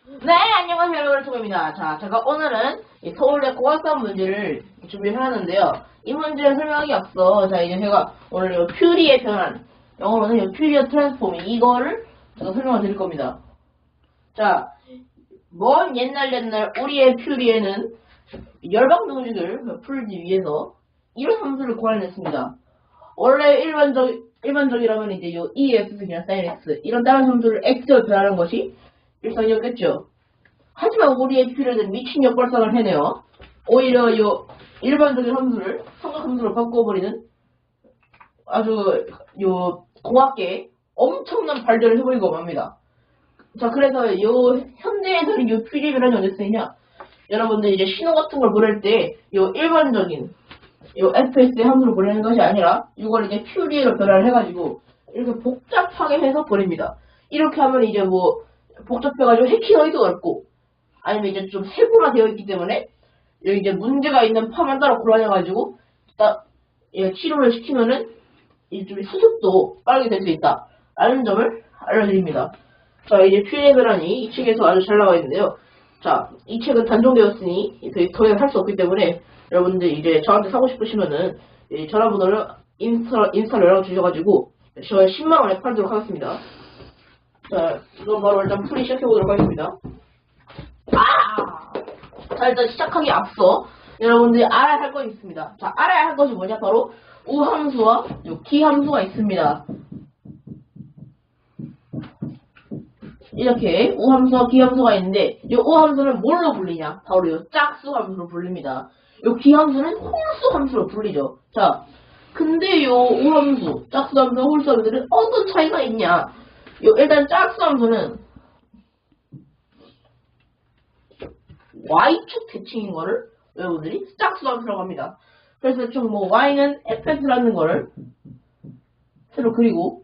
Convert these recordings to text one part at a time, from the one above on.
네, 안녕하세요. 여러분, 초입니다. 자, 제가 오늘은 이 서울대 고학점 문제를 준비를 하는데요. 이 문제를 설명하기 앞서, 자, 이제 제가 오늘 요 퓨리의 변환, 영어로는 요 퓨리어 트랜스폼, 이거를 제가 설명을 드릴 겁니다. 자, 먼 옛날 우리의 퓨리에는 열방도 문제를 풀기 위해서 이런 함수를 고안했습니다. 원래 일반적이라면 이제 요 EX나 sin X, 이런 다른 함수를 X로 변하는 것이 일상이었겠죠. 하지만 우리의 퓨리는 미친 역발상을 해내요. 오히려 요 일반적인 함수를 삼각함수로 바꿔버리는 아주 요 공학계에 엄청난 발전을 해버리고 맙니다. 자, 그래서 요 현대에서는 요 퓨리 변환이 어디 쓰이냐? 여러분들 이제 신호 같은 걸 보낼 때 요 일반적인 요 fx의 함수로 보내는 것이 아니라 이걸 이제 퓨리로 변환을 해가지고 이렇게 복잡하게 해서 보냅니다. 이렇게 하면 이제 뭐 복잡해가지고 해킹하기도 어렵고, 아니면 이제 좀 세분화되어 있기 때문에 여기 이제 문제가 있는 파만 따로 골라내가지고 딱 치료를 시키면은 이제 좀 수습도 빠르게 될 수 있다 라는 점을 알려드립니다. 자, 이제 퓨리의 변환이 이 책에서 아주 잘 나와 있는데요. 자, 이 책은 단종되었으니 더 이상 할 수 없기 때문에 여러분들 이제 저한테 사고 싶으시면은 전화번호를 인스타로 연락 주셔가지고 저의 10만원에 팔도록 하겠습니다. 자, 그럼 바로 일단 풀이 시작해보도록 하겠습니다. 자, 일단 시작하기 앞서 여러분들이 알아야 할 것이 있습니다. 자, 알아야 할 것이 뭐냐? 바로 우함수와 기함수가 있습니다. 이렇게 우함수와 기함수가 있는데 이 우함수는 뭘로 불리냐? 바로 이 짝수 함수로 불립니다. 이 기함수는 홀수 함수로 불리죠. 자, 근데 이 우함수, 짝수 함수와 홀수 함수는 어떤 차이가 있냐? 일단 짝수 함수는 y축 대칭인 거를 여러분들이 짝수 함수라고 합니다. 그래서 좀 뭐 y는 fx라는 거를 새로 그리고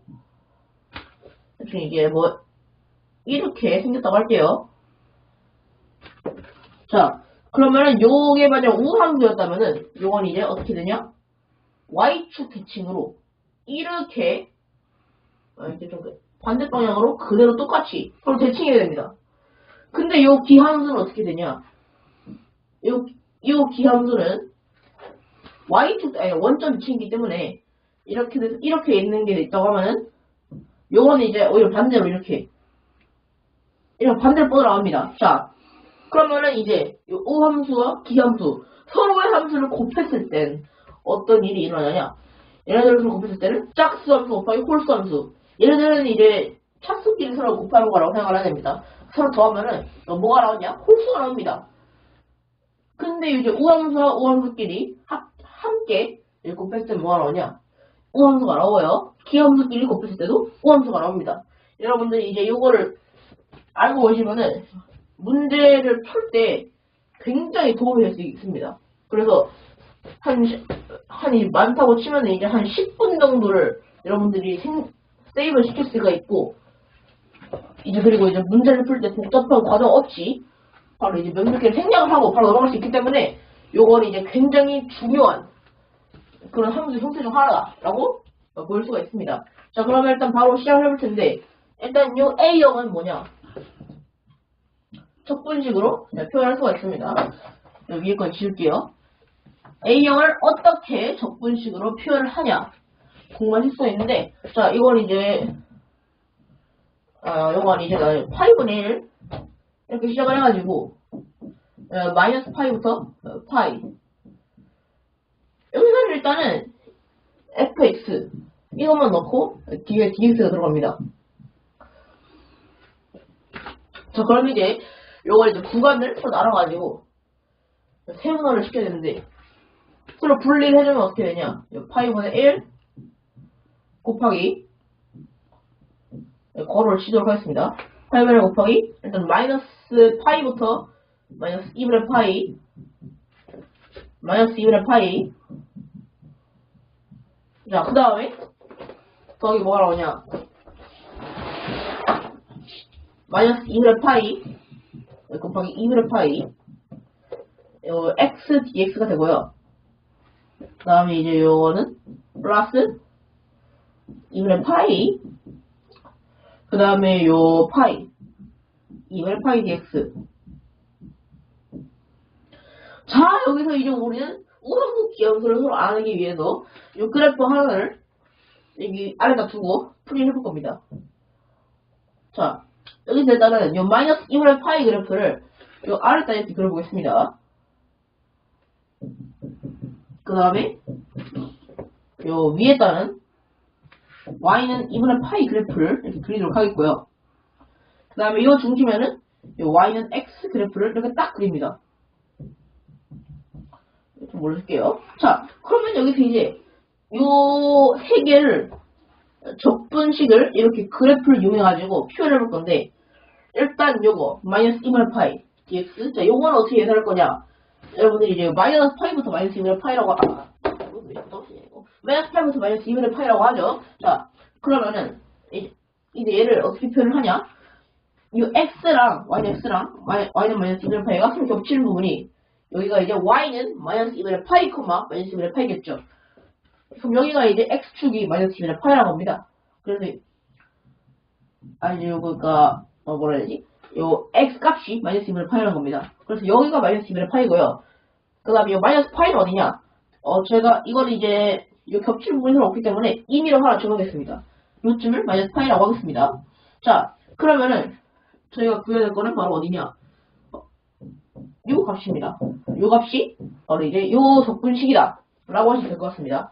대충 이게 뭐 이렇게 생겼다고 할게요. 자, 그러면은 요게 만약 우함수였다면은 요건 이제 어떻게 되냐? y축 대칭으로 이렇게 이제 좀 반대 방향으로 그대로 똑같이 서로 대칭이 됩니다. 근데 요 기함수는 어떻게 되냐? 요 기함수는 y축 원점 대칭이기 때문에 이렇게 돼서 이렇게 있는 게 있다고 하면은 요거는 이제 오히려 반대로 이렇게 반대로 뻗어나갑니다. 자, 그러면은 이제 요 우함수와 기함수 서로의 함수를 곱했을 땐 어떤 일이 일어나냐? 얘네들을 곱했을 때는 짝수함수 곱하기 홀수함수. 얘네들은 이제 짝수끼리 서로 곱하는 거라고 생각을 해야 됩니다. 서로 더하면은 뭐가 나오냐? 홀수가 나옵니다. 근데 이제 우함수와 우함수끼리 함께 곱했을 때 뭐가 나오냐? 우함수가 나오고요. 기함수끼리 곱했을 때도 우함수가 나옵니다. 여러분들이 이제 이거를 알고 오시면은 문제를 풀 때 굉장히 도움이 될 수 있습니다. 그래서 한이 많다고 치면은 이제 한 10분 정도를 여러분들이 세이브를 시킬 수가 있고, 이제 그리고 이제 문제를 풀 때 복잡한 과정 없이 바로 이제 몇 개를 생략을 하고 바로 넘어갈 수 있기 때문에 요건 이제 굉장히 중요한 그런 함수 형태 중 하나다라고 볼 수가 있습니다. 자, 그러면 일단 바로 시작을 해볼 텐데, 일단 요 A형은 뭐냐? 척분식으로 표현할 수가 있습니다. 위에 건 지울게요. A형을 어떻게 적분식으로 표현을 하냐 공부하실 수가 있는데, 자, 이건 이제 요건 이제 8분의 1 이렇게 시작을 해가지고 마이너스 파이부터 파이, 여기서는 일단은 fx 이것만 넣고 뒤에 dx가 들어갑니다. 자, 그럼 이제 요걸 이제 구간을 서로 나눠가지고 세분화를 시켜야 되는데, 서로 분리를 해주면 어떻게 되냐? 파이분의 1 곱하기 괄호를 치도록 하겠습니다. 파이분의 1 곱하기 일단 마이너스 파이부터 마이너스 2분의 파이 마이너스 2분의 파이. 자, 그 다음에 더하기 뭐가 나오냐? 마이너스 2분의 파이 곱하기 2분의 파이 x dx가 되고요. 그 다음에 이제 요거는 플러스 2분의 파이, 그 다음에 요 파이 2분의 파이 dx. 자, 여기서 이제 우리는 우상수 기함수를 서로 알기 위해서 이 그래프 하나를 여기 아래다 두고 풀이를 해볼 겁니다. 자, 여기서 일단은 이 마이너스 2분의 파이 그래프를 이 아래다 이렇게 그려보겠습니다. 그 다음에 요 위에다는 y는 2분의 파이 그래프를 이렇게 그리도록 하겠고요. 그 다음에 요 중심에는 요 y는 x 그래프를 이렇게 딱 그립니다. 좀 몰라줄게요. 자, 그러면 여기서 이제 요 세 개를 적분식을 이렇게 그래프를 이용해가지고 표현해 볼 건데, 일단 요거 마이너스 2분의 파이 dx. 자, 요거는 어떻게 계산할 거냐? 여러분들이 이제 마이너스 파이부터 마이너스 2분의 파이라고 마이너스 파이부터 마이너스 2분의 파이라고 하죠. 자, 그러면은 이제 얘를 어떻게 표현을 하냐? 이 x랑 y는 x랑 y는 마이너스 2분의 파이가 서로 겹치는 부분이 여기가 이제 y는 마이너스 2분의 파이, 마이너스 2분의 파이겠죠. 그럼 여기가 이제 x축이 마이너스 2분의 파이라고 합니다. 그래서 아니 그러니까 뭐라 해야 되지? 요 x 값이 마이너스 2분의 파이라는 겁니다. 그래서 여기가 마이너스 2분의 파이고요. 그 다음에 요 마이너스 파이는 어디냐? 제가 이걸 이제 요 겹치는 부분이 서로 없기 때문에 임의로 하나 적어보겠습니다. 요쯤을 마이너스 파이라고 하겠습니다. 자, 그러면은 저희가 구해야 될 거는 바로 어디냐? 요 값입니다. 요 값이 바로 이제 요 적분식이다 라고 하시면 될 것 같습니다.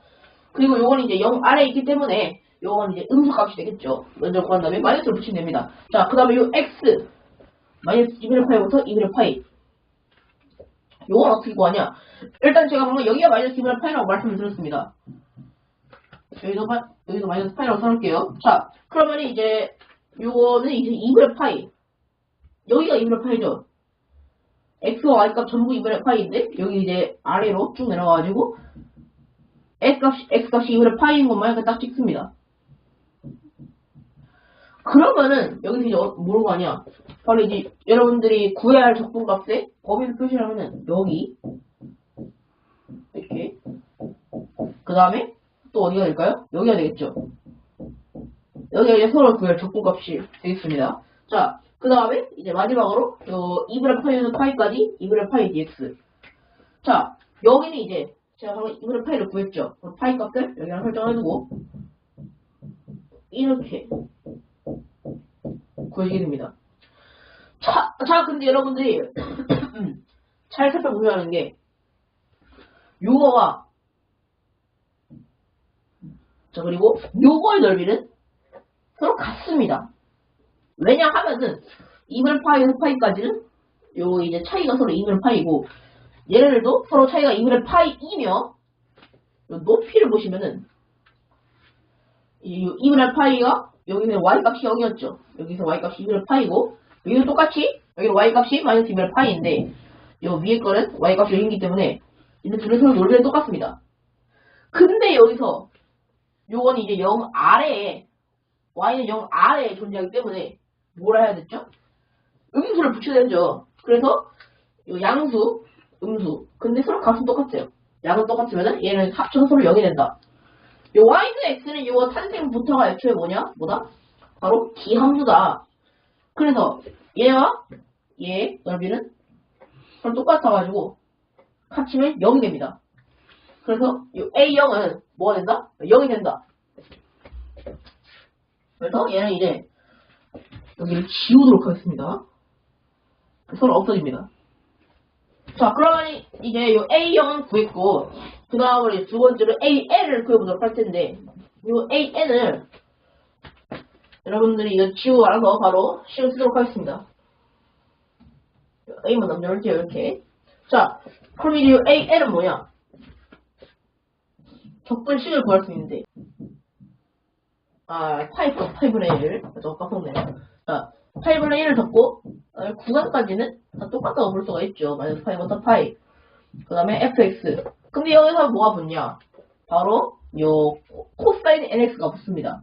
그리고 요건 이제 0 아래에 있기 때문에 요건 이제 음수값이 되겠죠. 먼저 구한 다음에 마이너스를 붙이면 됩니다. 자, 그 다음에 요 x 마이너스 2분의 파이부터 2분의 파이, 요건 어떻게 구하냐? 일단 제가 방금 여기가 마이너스 2분의 파이라고 말씀을 드렸습니다. 여기도 마이너스 파이라고 써놓을게요. 자, 그러면 이제 요거는 이제 2분의 파이, 여기가 2분의 파이죠. x와 y 값 전부 2분의 파이인데 여기 이제 아래로 쭉 내려가가지고 x 값이 2분의 파이인 것만 이렇게 딱 찍습니다. 그러면은 여기서 이제 뭐로 가냐? 바로 이제 여러분들이 구해야 할 적분값에 범위를 표시하면은 여기 이렇게, 그 다음에 또 어디가 될까요? 여기가 되겠죠. 여기가 이제 서로 구할 적분값이 되겠습니다. 자, 그 다음에 이제 마지막으로 요 2분의 파이에서 파이까지 2분의 파이 dx. 자, 여기는 이제 제가 방금 2분의 파이를 구했죠. 그럼 파이 값을 여기랑 설정해두고 이렇게 구해지게 됩니다. 자, 근데 여러분들이 잘 살펴보셔야 하는 게 요거와 자, 그리고 요거의 넓이는 서로 같습니다. 왜냐하면은 2분의 파이에서 파이까지는 요 이제 차이가 서로 2분의 파이고, 얘네들도 서로 차이가 2분의 파이이며, 높이를 보시면은 이 2분의 파이가 여기는 y 값이 0이었죠. 여기서 y 값이 2분의 파이고, 여기도 똑같이 여기는 y 값이 마이너스 2분의 파이인데, 요 위에 거는 y 값이 0이기 때문에 얘네 둘이 서로 넓이는 똑같습니다. 근데 여기서 요건 이제 0 아래에, y는 0 아래에 존재하기 때문에 뭐라 해야 됐죠? 음수를 붙여야 되죠. 그래서 요 양수, 음수. 근데 서로 값은 똑같아요. 양은 똑같으면은 얘는 합쳐서 서로 0이 된다. 요 y는 x는 요 탄생부터가 애초에 뭐다? 바로 기함수다. 그래서 얘와 얘의 넓이는 서로 똑같아가지고 합치면 0이 됩니다. 그래서 요 a0은 뭐가 된다? 0이 된다. 그래서 얘는 이제 여기를 지우도록 하겠습니다. 서로 없어집니다. 자, 그러면 이제 요 A0은 구했고, 그 다음으로 두 번째로 AN을 구해보도록 할 텐데, 요 AN을 여러분들이 이거 지우고 알아서 바로 식을 쓰도록 하겠습니다. A만 남겨놓을게요, 이렇게. 자, 그럼 이제 요 AN은 뭐냐? 적분식을 구할 수 있는데, 파이분의 1. 저 깜빡네. 자, 8분의 1을 적고, 구간까지는 다 똑같다고 볼 수가 있죠. 마이너스 파이부터 파이. 그 다음에 fx. 근데 여기서 뭐가 붙냐? 바로, 요, 코사인 nx가 붙습니다.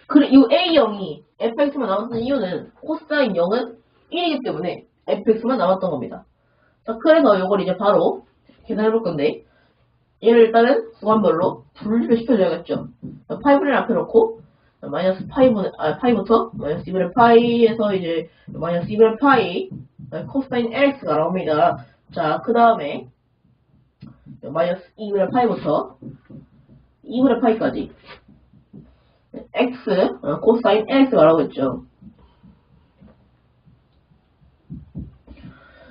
그리고 이 a0이 fx만 남았던 이유는 코사인 0은 1이기 때문에 fx만 남았던 겁니다. 자, 그래서 요걸 이제 바로 계산해 볼 건데, 얘를 일단은 구간별로 분류를 시켜줘야겠죠. 8분의 1 앞에 놓고, 마이너스 파이부터 마이너스 2분의 파이에서 이제 마이너스 2분의 파이 코사인 LX가 나옵니다. 자, 그 다음에 마이너스 2분의 파이부터 2분의 파이까지 X 코사인 LX가 나오겠죠.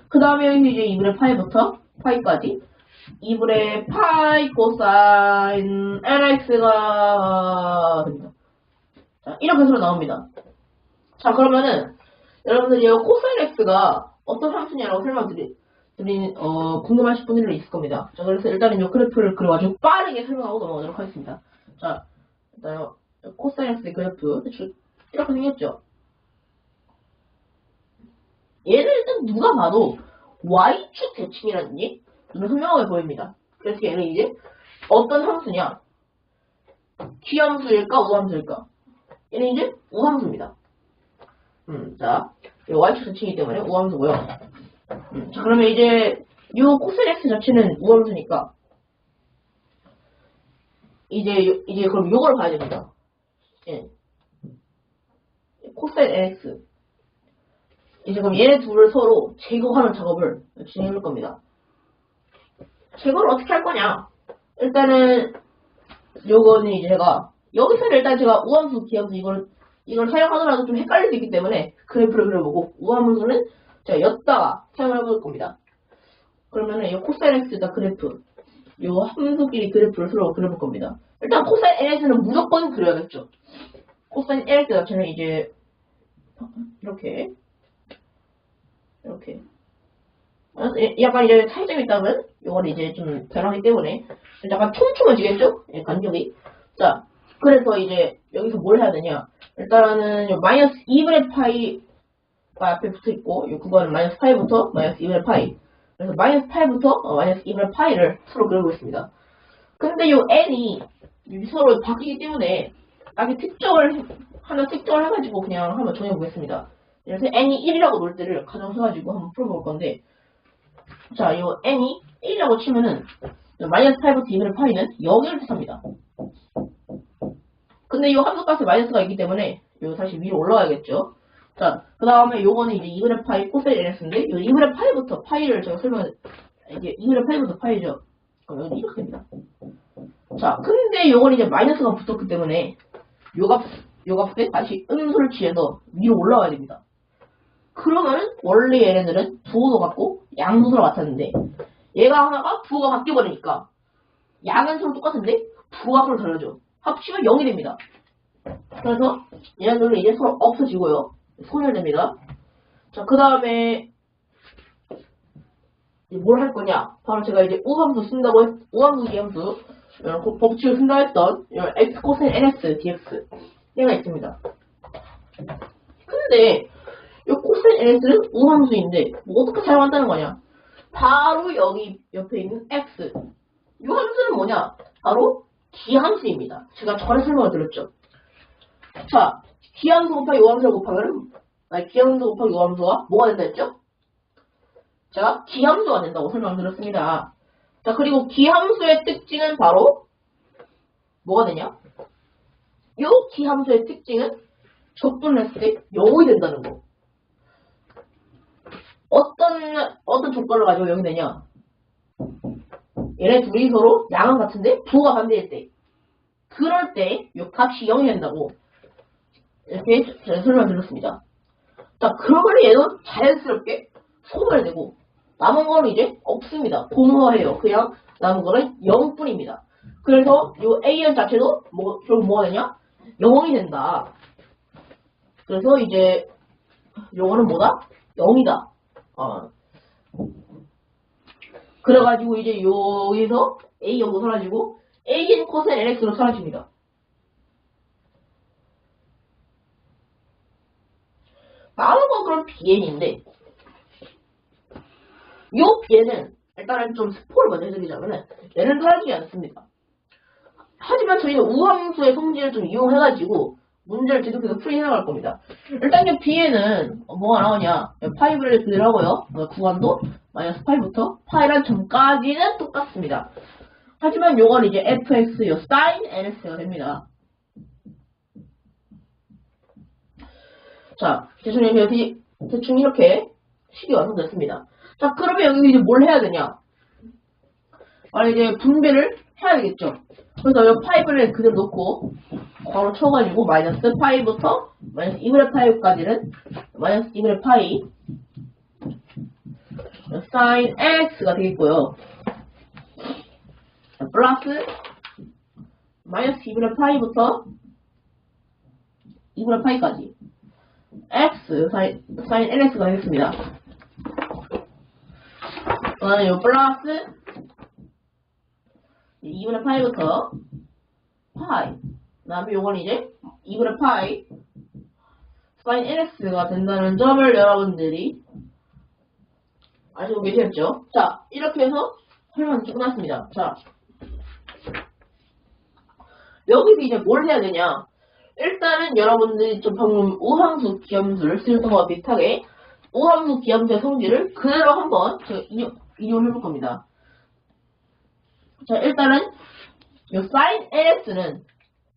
그 다음에 여기 이제 2분의 파이부터 파이까지 2분의 파이 코사인 LX가 됩니다. 자, 이렇게 해서 나옵니다. 자, 그러면은 여러분들이 코사인 X가 어떤 함수냐라고 궁금하실 분들이 있을 겁니다. 자, 그래서 일단은 이 그래프를 그려가지고 빠르게 설명하고 넘어가도록 하겠습니다. 자, 일단 코사인 X의 그래프 이렇게 생겼죠. 얘는 일단 누가 봐도 Y축 대칭이라든지 눈에 선명하게 보입니다. 그래서 얘는 이제 어떤 함수냐? G함수일까? U함수일까? 얘는 이제 우함수입니다. 자, Y축 대칭이기 때문에 우함수고요. 자, 그러면 이제 이 코사인 X 자체는 우함수니까 이제 그럼 요걸 봐야 됩니다. 예. 코사인 NX. 이제 그럼 얘네 둘을 서로 제거하는 작업을 진행해 볼 겁니다. 제거를 어떻게 할 거냐? 일단은 요거는 이제 여기서는 일단 제가 우함수, 기함수 이걸 사용하더라도 좀 헷갈릴 수 있기 때문에 그래프를 그려보고 우함수는 제가 엿다가 사용을 해볼 겁니다. 그러면은 이 코사인 X다 그래프, 요 함수끼리 그래프를 서로 그려볼 겁니다. 일단 코사인 NX는 무조건 그려야겠죠. 코사인 NX 자체는 이제 이렇게 약간 이제 차이점이 있다면 요건 이제 좀 변하기 때문에 약간 촘촘해지겠죠? 예, 간격이. 자, 그래서 이제 여기서 뭘 해야 되냐? 일단은 요 마이너스 2분의 파이가 앞에 붙어 있고 요 그거는 마이너스 파이부터 마이너스 2분의 파이. 그래서 마이너스 파이부터 마이너스 2분의 파이를 서로 그려보겠습니다. 근데 요 n이 서로 바뀌기 때문에 하나 특정을 해가지고 그냥 한번 정해보겠습니다. 그래서 n이 1이라고 놓을 때를 가정해가지고 한번 풀어볼 건데, 자, 요 n이 1이라고 치면은 마이너스 파이부터 2분의 파이는 0을 뜻합니다. 근데 이 함수값에 마이너스가 있기 때문에 요 다시 위로 올라가야겠죠. 자, 그 다음에 요거는 이제 2분의 파이 코사인 NX인데 요 2분의 파이부터 파이를 제가 이제 2분의 파이부터 파이죠. 그럼 여기 이렇게 됩니다. 자, 근데 요건 이제 마이너스가 붙었기 때문에 요 값에 다시 음수를 취해서 위로 올라와야 됩니다. 그러면은 원래 얘네들은 부호도 같고 양수가 같았는데 얘가 하나가 부호가 바뀌어버리니까 양은 서로 똑같은데 부호가 서로 다르죠. 합치면 0이 됩니다. 그래서 얘네들은 이제 서로 없어지고요. 소멸됩니다. 자, 그 다음에 뭘 할 거냐? 바로 제가 이제 우함수 기함수 법칙을 쓴다 했던 x 코사인 nx dx 얘가 있습니다. 근데 이 코사인 nx는 우함수인데 뭐 어떻게 사용한다는 거냐? 바로 여기 옆에 있는 x 이 함수는 뭐냐? 바로 기함수입니다. 제가 전에 설명을 드렸죠. 자, 기함수 곱하기 우함수를 곱하면 기함수 곱하기 우함수가 뭐가 된다 했죠? 제가 기함수가 된다고 설명드렸습니다. 자, 그리고 기함수의 특징은 바로 뭐가 되냐? 이 기함수의 특징은 적분을 했을 때 0이 된다는 거. 어떤 조건을 가지고 0이 되냐? 얘네 둘이 서로 양은 같은데 부호가 반대일 때. 그럴 때 이 값이 0이 된다고 이렇게 설명드렸습니다. 자, 그러면 얘도 자연스럽게 소멸되고 남은 거는 이제 없습니다. 공허해요. 그냥 남은 거는 0뿐입니다. 그래서 이 AN 자체도 결국 뭐가 되냐? 0이 된다. 그래서 이제 요거는 뭐다? 0이다. 그래가지고 이제 여기서 A 0도 사라지고 AN 코사인 NX로 사라집니다. 다음은 그럼 BN인데 이 BN은 일단은 좀 스포를 먼저 해드리자면은 얘는 사라지지 않습니다. 하지만 저희는 우함수의 성질을 좀 이용해가지고 문제를 계속해서 풀이해나갈 겁니다. 일단 이 B에는 뭐가 나오냐? 파이브를 그대로 하고요. 구간도 마이너스 파이부터 파이란 점까지는 똑같습니다. 하지만 요건 이제 fx, 요 sin nx가 됩니다. 자, 대충 이렇게 식이 완성됐습니다. 자, 그러면 여기 이제 뭘 해야 되냐? 이제 분배를 해야 되겠죠. 그래서 이 파이브를 그대로 놓고 괄호 쳐가지고 마이너스 파이부터 마이너스 2분의 파이까지는 마이너스 2분의 파이 sin x가 되겠고요. 플러스 마이너스 2분의 파이부터 2분의 파이까지 x sin nx가 되겠습니다. 요 플러스 2분의 파이부터 파이 그 다음에 요건 이제 2분의 파이 sin nx가 된다는 점을 여러분들이 아시고 계시겠죠? 자, 이렇게 해서 설명이 끝났습니다. 자, 여기서 이제 뭘 해야 되냐? 일단은 여러분들이 좀 방금 우함수, 기함수를 쓰는 것과 비슷하게 우함수, 기함수의 성질을 그대로 한번 제가 인용을 해볼 겁니다. 자, 일단은 이 sin nx는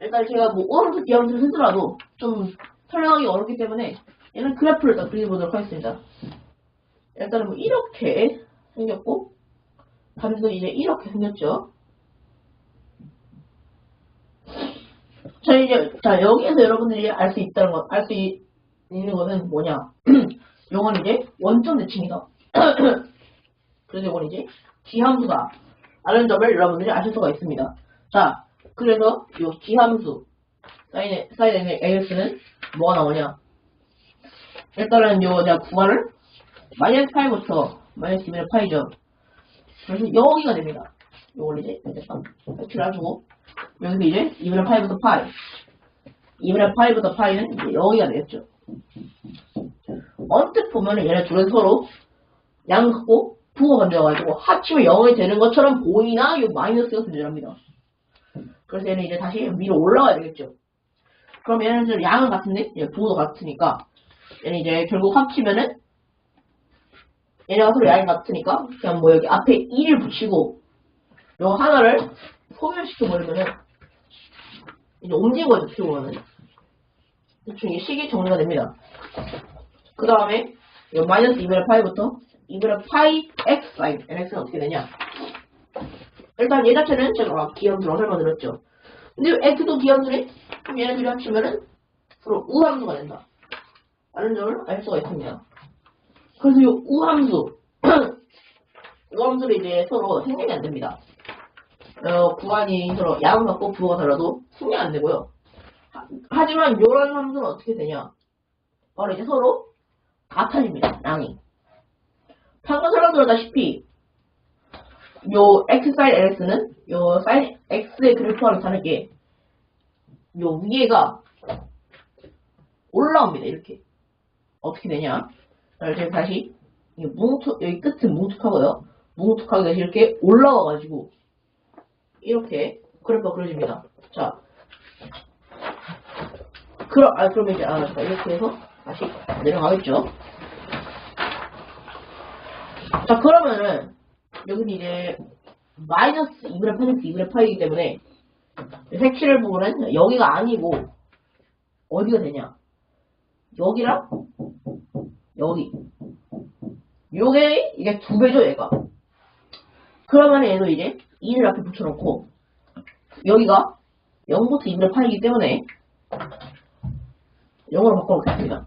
일단 제가 뭐 우함수, 기함수를 쓰더라도 좀 설명하기 어렵기 때문에 얘는 그래프를 딱 그려보도록 하겠습니다. 일단은 뭐 이렇게 생겼고 반대도 이제 이렇게 생겼죠. 자, 여기에서 여러분들이 알 수 있는 것은 뭐냐? 요건 이제 원점 대칭이다. 그래서 요건 이제 기함수다. 라는 점을 여러분들이 아실 수가 있습니다. 자, 그래서 요 기함수 sin nx는 뭐가 나오냐? 일단은 제가 구간을 마이너스 파이부터 마이너스 2분의 파이죠. 그래서 여기가 됩니다. 요걸 이제 X를 해주고 여기서 이제 2분의 파이부터 파이 2분의 파이부터 파이는 이제 여기가 되겠죠. 언뜻 보면은 얘네 둘은 서로 양 갖고 부호가 만들어가지고 합치면 0이 되는 것처럼 보이나 요 마이너스가 존재합니다. 그래서 얘는 이제 다시 위로 올라가야 되겠죠. 그럼 얘는 좀 양은 같은데 부호도 같으니까 얘는 이제 결국 합치면은 얘네가 서로 양이 같으니까 그냥 뭐 여기 앞에 2를 붙이고 요 하나를 소멸시켜버리면은 이제 옮긴 거죠. 어떻게 보면은 대충 이게 식이 정리가 됩니다. 그 다음에 요 마이너스 2분의 파이부터 2분의 파이 x sin nx는 어떻게 되냐? 일단 얘 자체는 제가 기함수라고 설명드렸죠. 근데 요 x도 기함수네? 그럼 얘네들이 합치면은 서로 우함수가 된다. 라는 점을 알 수가 있습니다. 그래서 이 우함수, 우함수를 이제 서로 생략이 안 됩니다. 구간이 서로 양을 갖고 부호가 달라도 생략 안 되고요. 하지만 요런 함수는 어떻게 되냐? 바로 이제 서로 같아집니다. 양이. 방금 설명드렸다시피 요 x sin nx는 요 sin x의 그래프와는 다르게 요 위에가 올라옵니다. 이렇게. 어떻게 되냐? 제가 다시 여기 끝은 뭉툭하고요. 뭉툭하게 다시 이렇게 올라와가지고 이렇게 그래프가 그려집니다. 자, 그럼 이제 이렇게 해서 다시 내려가겠죠. 자, 그러면은 여기는 이제 마이너스 2분의 파이너스 2분의 파이이기 때문에 색칠을 보면은 여기가 아니고 어디가 되냐? 여기랑 여기. 이게 2배죠, 얘가. 그러면 얘도 이제 2를 앞에 붙여놓고, 여기가 0부터 2분의 파이기 때문에 0으로 바꿔놓겠습니다.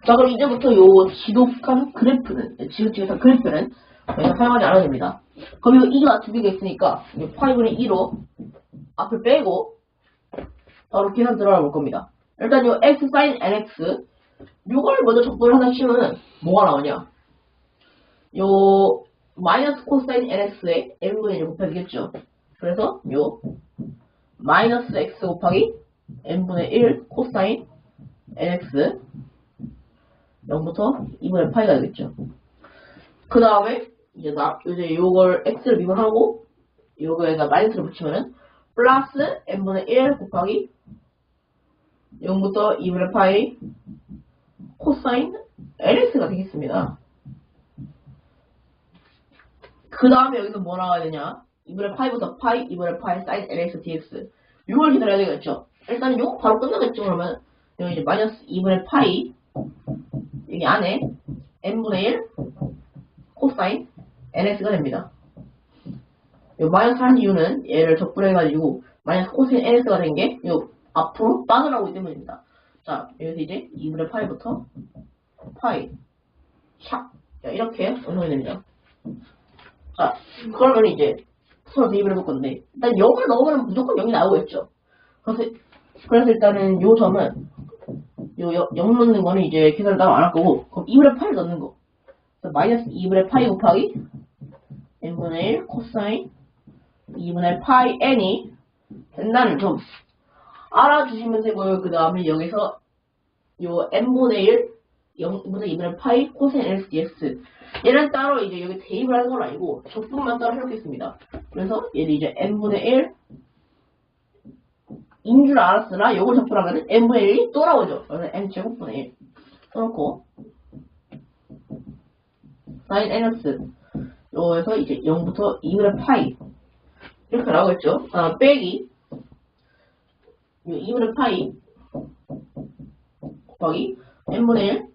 자, 그럼 이제부터 요 지독한 그래프는, 지긋지긋한 그래프는 저희가 사용하지 않아도 됩니다. 그럼 이거 2가 2개가 있으니까, 8분의 2로 앞을 빼고, 바로 계산 들어가 볼 겁니다. 일단 요 x sin nx 요걸 먼저 적분을 하나 치면은 뭐가 나오냐? 요 마이너스 코사인 nx에 n분의 1 곱해야겠죠. 그래서 요 마이너스 x 곱하기 n분의 1 코사인 nx 0부터 2분의 파이가 되겠죠. 그 다음에 이제 요걸 x를 미분하고 요거에다 마이너스를 붙이면은 플러스 n분의 1 곱하기 0부터 2분의 파이 코사인 nx가 되겠습니다. 그 다음에 여기서 뭐 나와야 되냐? 2분의 파이부터 파이, 2분의 파이 사인 nx dx. 이걸 기다려야 되겠죠. 일단 이거 바로 끝나겠죠. 그러면 여기 이제 마이너스 2분의 파이 여기 안에 n분의 1 코사인 ns가 됩니다. 요 마이너스 하는 이유는 얘를 적분해가지고 마이너스 코사인 ns가 된 게 요 앞으로 빠져나오기 때문입니다. 자, 여기서 이제 2분의 파이부터 파이 샥 이렇게 운동이 됩니다. 자, 그러면 이제 서로 대입을 해볼 건데 일단 0을 넣으면 무조건 0이 나오겠죠. 그래서 일단은 요 점은 요 0 넣는 거는 이제 계산을 따로 안 할 거고 그럼 2분의 파이 넣는 거. 그래서 마이너스 2분의 파이 곱하기 n분의 1 코사인 2분의 파이 n이 된다는 점 알아주시면 되고요. 그 다음에 여기서 요 n분의 1 0분의 2분의 파이 코사인 ns dx 얘는 따로 이제 여기 대입을 하는 건 아니고 적분만 따로 해놓겠습니다. 그래서 얘는 이제 n분의 1 인 줄 알았으나 요걸 적분하면 n분의 1이 또 나오죠. 그래서 n제곱분의 1 써놓고 sin ns 요에서 이제 0부터 2분의 파이 이렇게 나오겠죠. 빼기 요 2분의 파이 곱하기 n분의 1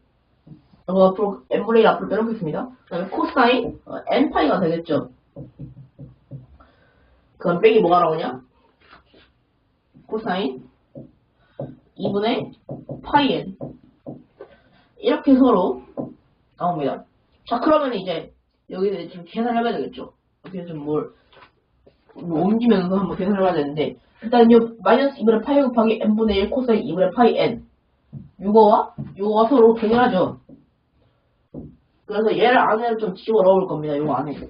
이거 앞으로 n분의 1 앞으로 빼놓겠습니다. 그 다음에 코사인 n파이가 되겠죠. 그럼 빼기 뭐가 나오냐? 코사인 2분의 파이 n 이렇게 서로 나옵니다. 자, 그러면 이제 여기서 지금 계산을 해봐야 되겠죠. 여기서 좀 뭘 옮기면서 한번 계산을 해봐야 되는데 일단 요 마이너스 2분의 파이 곱하기 n분의 1 코사인 2분의 파이 n 요거가 서로 동일하죠. 그래서 얘를 안에 좀 집어넣을 겁니다. 요거 안에.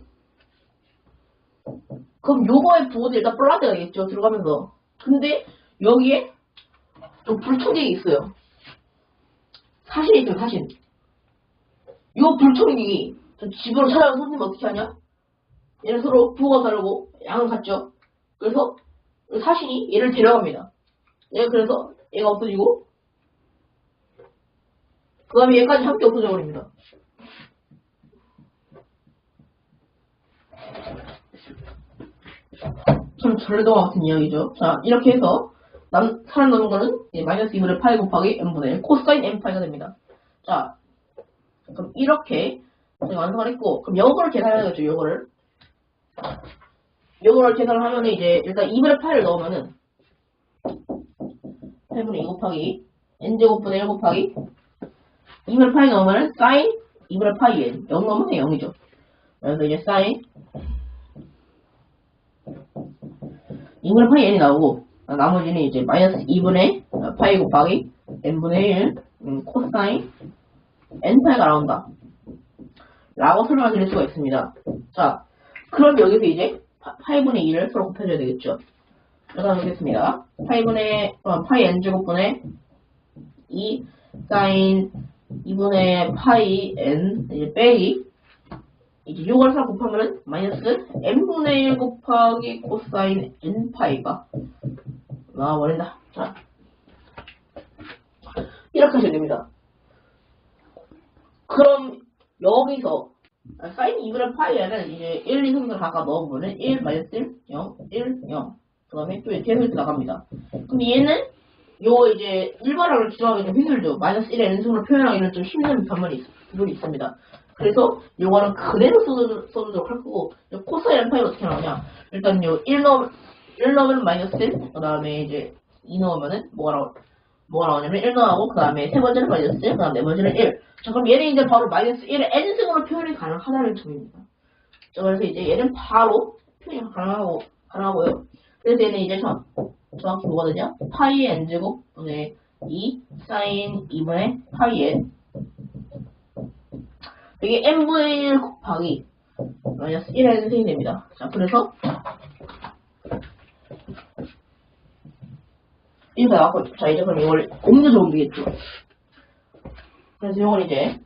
그럼 요거의 부호도 일단 플러스가 되겠죠. 들어가면서. 근데 여기에 좀 불청객이 있어요. 사실이 있죠. 사실. 요 불청객이 좀 집으로 찾아가서 손님 어떻게 하냐? 얘는 서로 부호가 다르고 양은 같죠. 그래서 사신이 얘를 데려갑니다. 얘가 그래서 얘가 없어지고 그 다음에 얘까지 함께 없어져 버립니다. 참 전래동화 같은 이야기죠. 자, 이렇게 해서 살아남은 거는 마이너스 2분의 파이 곱하기 n분의 1 코사인 n파이가 됩니다. 자, 그럼 이렇게 완성을 했고 그럼 요거를 계산해야겠죠. 요거를 계산을 하면은 이제 일단 2분의 파이를 넣으면은 8분의 2 곱하기 n제곱분의 1 곱하기 2분의 파이 넣으면은 사인 2분의 파이 n 0 넣으면 0이죠. 그래서 이제 사인 2분의 파이 n이 나오고 나머지는 이제 마이너스 2분의 파이 곱하기 n분의 1 코사인 n파이가 나온다 라고 설명을 드릴 수가 있습니다. 자, 그럼 여기서 이제 파이분의 2를 서로 곱해줘야 되겠죠. 그래서 하겠습니다. 파이 n제곱분의 2 사인 2분의 파이 n 이제 빼기 이제 이걸 서로 곱하면은 마이너스 n분의 1 곱하기 코사인 n파이가 나와버린다. 자, 이렇게 하시면 됩니다. 그럼 여기서 사인 2분의 파이에는 이제 1, 2 성분을 각각 넣어보면 1, 마이너스 1, 0, 1, 0 그 다음에 또 이렇게 해서 나갑니다. 근데 얘는 요 이제 일반어를 기술하기 좀 힘들죠. 마이너스 1의 n승으로 표현하기는 좀 힘든 부분이 있습니다. 그래서 요거는 그대로 써주도록 할 거고 코사인 n파이가 어떻게 나오냐 일단 요 1 넣으면 마이너스 1 그 다음에 이제 2 넣으면은 뭐가 나오냐면 1 넣어하고 그 다음에 세 번째는 마이너스 1 그 다음 네 번째는 1 자, 그럼 얘는 이제 바로 마이너스 1의 n승으로 표현이 가능하다는 점입니다. 자, 그래서 이제 얘는 바로 표현이 가능하고요. 그래서 얘는 이제 정확히 뭐가 되냐? 파이 n제곱 분의 2 사인 2분의 파이 n 이게 n분의 1 곱하기 마이너스 1의 n승이 됩니다. 자, 그래서 이렇게 나왔고 자, 이제 그럼 이걸 옮겨서 옮기겠죠. 그래서 이걸 이제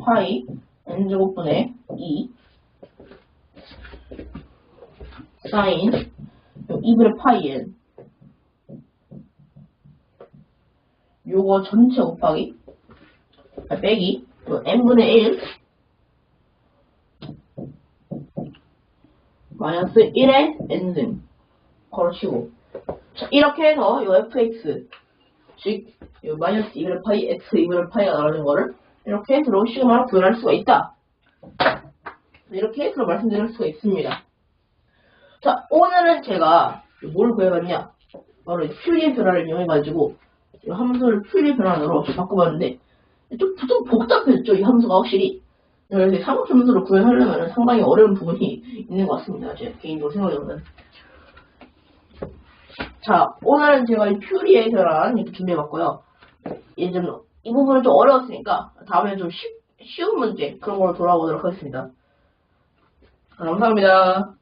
파이 n제곱분의 2 사인 2분의 파이 n 요거 전체 곱하기 빼기 n분의 1 마이너스 1의 n승 걸어치고 자, 이렇게 해서 이 fx, 즉, 이 마이너스 2분의 파이, x 2분의 파이가 나오는 거를 이렇게 서로 시그마로 구현할 수가 있다. 이렇게 서로 말씀드릴 수가 있습니다. 자, 오늘은 제가 뭘 구해봤냐? 바로 퓨리의 변화를 이용해가지고 이 함수를 퓨리의 변환으로 바꿔봤는데 좀 복잡했죠, 이 함수가 확실히. 그래서 삼각함수를 구현하려면 상당히 어려운 부분이 있는 것 같습니다. 제 개인적으로 생각해보면. 자, 오늘은 제가 이 퓨리의 변환 이렇게 준비해봤고요. 이제 이 부분은 좀 어려웠으니까 다음에 좀 쉬운 문제 그런 걸로 돌아오도록 하겠습니다. 감사합니다.